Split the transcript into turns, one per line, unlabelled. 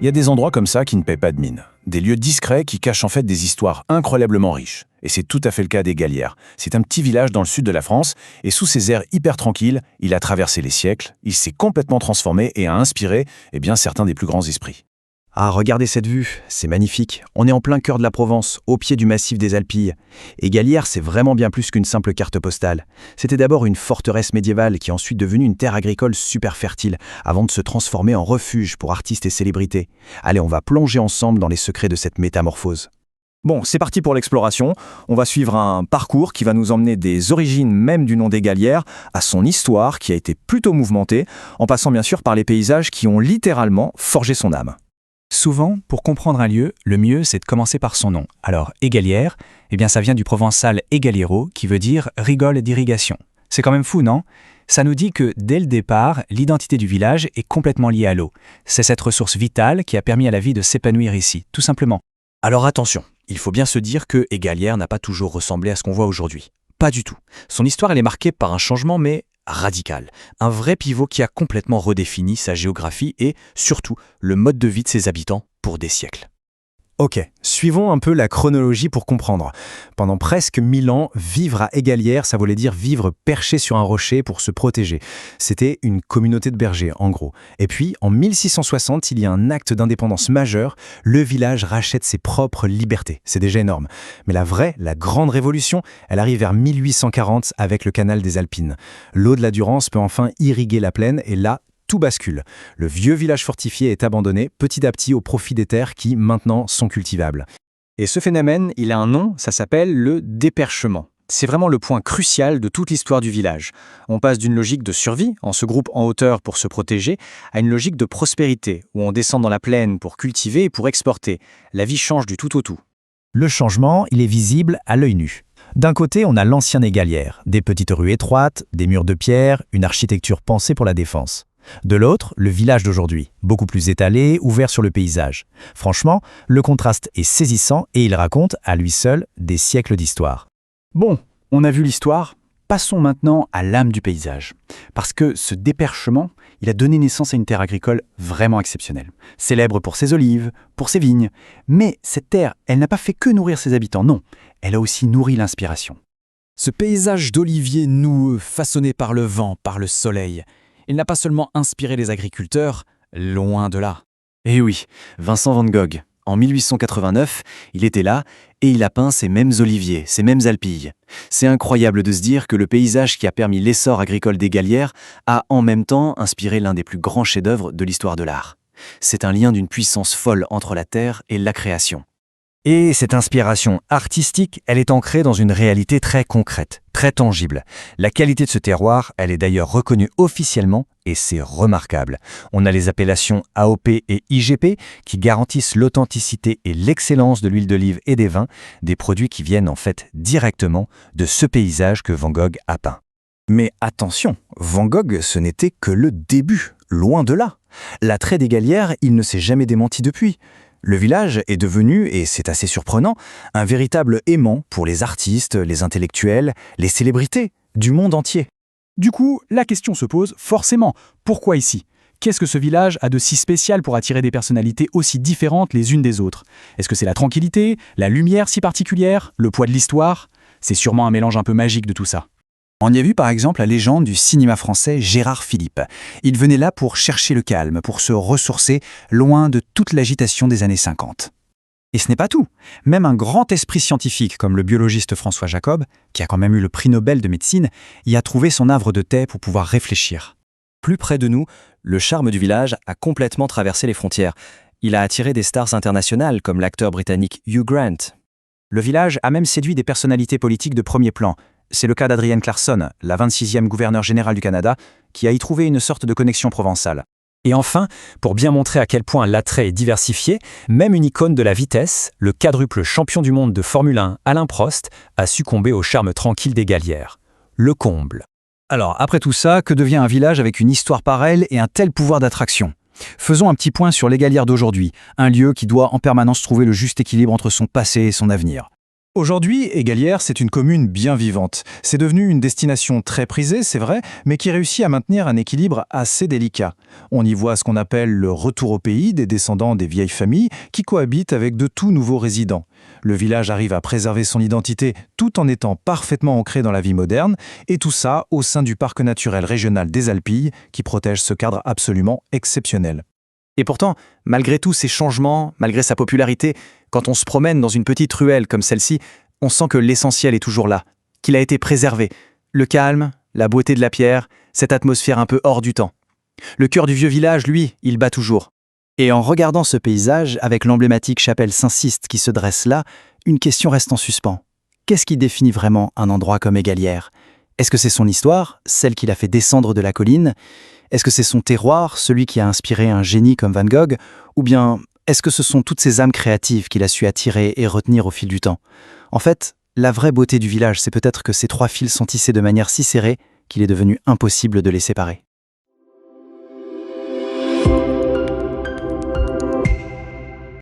Il y a des endroits comme ça qui ne paient pas de mine. Des lieux discrets qui cachent en fait des histoires incroyablement riches. Et c'est tout à fait le cas des Gallières. C'est un petit village dans le sud de la France, et sous ses airs hyper tranquilles, il a traversé les siècles, il s'est complètement transformé et a inspiré certains des plus grands esprits.
Ah, regardez cette vue, c'est magnifique. On est en plein cœur de la Provence, au pied du massif des Alpilles. Et Gallières, c'est vraiment bien plus qu'une simple carte postale. C'était d'abord une forteresse médiévale qui est ensuite devenue une terre agricole super fertile, avant de se transformer en refuge pour artistes et célébrités. Allez, on va plonger ensemble dans les secrets de cette métamorphose.
Bon, c'est parti pour l'exploration. On va suivre un parcours qui va nous emmener des origines même du nom des Gallières à son histoire qui a été plutôt mouvementée, en passant bien sûr par les paysages qui ont littéralement forgé son âme.
Souvent, pour comprendre un lieu, le mieux c'est de commencer par son nom. Alors, Égalière, ça vient du provençal Egaliero, qui veut dire rigole d'irrigation. C'est quand même fou, non ? Ça nous dit que, dès le départ, l'identité du village est complètement liée à l'eau. C'est cette ressource vitale qui a permis à la vie de s'épanouir ici, tout simplement.
Alors attention, il faut bien se dire que Égalière n'a pas toujours ressemblé à ce qu'on voit aujourd'hui. Pas du tout. Son histoire elle est marquée par un changement, mais radical. Un vrai pivot qui a complètement redéfini sa géographie et, surtout, le mode de vie de ses habitants pour des siècles.
Ok, suivons un peu la chronologie pour comprendre. Pendant presque 1000 ans, vivre à Égalière, ça voulait dire vivre perché sur un rocher pour se protéger. C'était une communauté de bergers, en gros. Et puis, en 1660, il y a un acte d'indépendance majeur. Le village rachète ses propres libertés. C'est déjà énorme. Mais la grande révolution, elle arrive vers 1840 avec le canal des Alpines. L'eau de la Durance peut enfin irriguer la plaine et là, tout bascule. Le vieux village fortifié est abandonné petit à petit au profit des terres qui, maintenant, sont cultivables.
Et ce phénomène, il a un nom, ça s'appelle le déperchement. C'est vraiment le point crucial de toute l'histoire du village. On passe d'une logique de survie, on se groupe en hauteur pour se protéger, à une logique de prospérité, où on descend dans la plaine pour cultiver et pour exporter. La vie change du tout au tout.
Le changement, il est visible à l'œil nu. D'un côté, on a l'ancien Égalière, des petites rues étroites, des murs de pierre, une architecture pensée pour la défense. De l'autre, le village d'aujourd'hui, beaucoup plus étalé, ouvert sur le paysage. Franchement, le contraste est saisissant et il raconte, à lui seul, des siècles d'histoire.
Bon, on a vu l'histoire, passons maintenant à l'âme du paysage. Parce que ce déperchement, il a donné naissance à une terre agricole vraiment exceptionnelle. Célèbre pour ses olives, pour ses vignes. Mais cette terre, elle n'a pas fait que nourrir ses habitants, non. Elle a aussi nourri l'inspiration.
Ce paysage d'oliviers noueux, façonné par le vent, par le soleil, il n'a pas seulement inspiré les agriculteurs, loin de là.
Eh oui, Vincent van Gogh. En 1889, il était là et il a peint ces mêmes oliviers, ces mêmes alpilles. C'est incroyable de se dire que le paysage qui a permis l'essor agricole des Gallières a en même temps inspiré l'un des plus grands chefs-d'œuvre de l'histoire de l'art. C'est un lien d'une puissance folle entre la terre et la création.
Et cette inspiration artistique, elle est ancrée dans une réalité très concrète, très tangible. La qualité de ce terroir, elle est d'ailleurs reconnue officiellement et c'est remarquable. On a les appellations AOP et IGP qui garantissent l'authenticité et l'excellence de l'huile d'olive et des vins, des produits qui viennent en fait directement de ce paysage que Van Gogh a peint.
Mais attention, Van Gogh, ce n'était que le début, loin de là. L'attrait des Gallières, il ne s'est jamais démenti depuis. Le village est devenu, et c'est assez surprenant, un véritable aimant pour les artistes, les intellectuels, les célébrités du monde entier.
Du coup, la question se pose forcément, pourquoi ici ? Qu'est-ce que ce village a de si spécial pour attirer des personnalités aussi différentes les unes des autres ? Est-ce que c'est la tranquillité, la lumière si particulière, le poids de l'histoire ? C'est sûrement un mélange un peu magique de tout ça.
On y a vu par exemple la légende du cinéma français Gérard Philipe. Il venait là pour chercher le calme, pour se ressourcer loin de toute l'agitation des années 50. Et ce n'est pas tout. Même un grand esprit scientifique comme le biologiste François Jacob, qui a quand même eu le prix Nobel de médecine, y a trouvé son havre de paix pour pouvoir réfléchir.
Plus près de nous, le charme du village a complètement traversé les frontières. Il a attiré des stars internationales comme l'acteur britannique Hugh Grant.
Le village a même séduit des personnalités politiques de premier plan. C'est le cas d'Adrienne Clarkson, la 26e gouverneure générale du Canada, qui a y trouvé une sorte de connexion provençale. Et enfin, pour bien montrer à quel point l'attrait est diversifié, même une icône de la vitesse, le quadruple champion du monde de Formule 1, Alain Prost, a succombé au charme tranquille des Gallières. Le comble.
Alors, après tout ça, que devient un village avec une histoire pareille et un tel pouvoir d'attraction ? Faisons un petit point sur les Gallières d'aujourd'hui, un lieu qui doit en permanence trouver le juste équilibre entre son passé et son avenir. Aujourd'hui, Égalières, c'est une commune bien vivante. C'est devenu une destination très prisée, c'est vrai, mais qui réussit à maintenir un équilibre assez délicat. On y voit ce qu'on appelle le retour au pays des descendants des vieilles familles qui cohabitent avec de tout nouveaux résidents. Le village arrive à préserver son identité tout en étant parfaitement ancré dans la vie moderne, et tout ça au sein du parc naturel régional des Alpilles qui protège ce cadre absolument exceptionnel.
Et pourtant, malgré tous ces changements, malgré sa popularité, quand on se promène dans une petite ruelle comme celle-ci, on sent que l'essentiel est toujours là, qu'il a été préservé. Le calme, la beauté de la pierre, cette atmosphère un peu hors du temps. Le cœur du vieux village, lui, il bat toujours. Et en regardant ce paysage, avec l'emblématique chapelle Saint-Siste qui se dresse là, une question reste en suspens. Qu'est-ce qui définit vraiment un endroit comme Égalières ? Est-ce que c'est son histoire, celle qui l'a fait descendre de la colline ? Est-ce que c'est son terroir, celui qui a inspiré un génie comme Van Gogh ? Ou bien, est-ce que ce sont toutes ces âmes créatives qu'il a su attirer et retenir au fil du temps ? En fait, la vraie beauté du village, c'est peut-être que ces trois fils sont tissés de manière si serrée qu'il est devenu impossible de les séparer.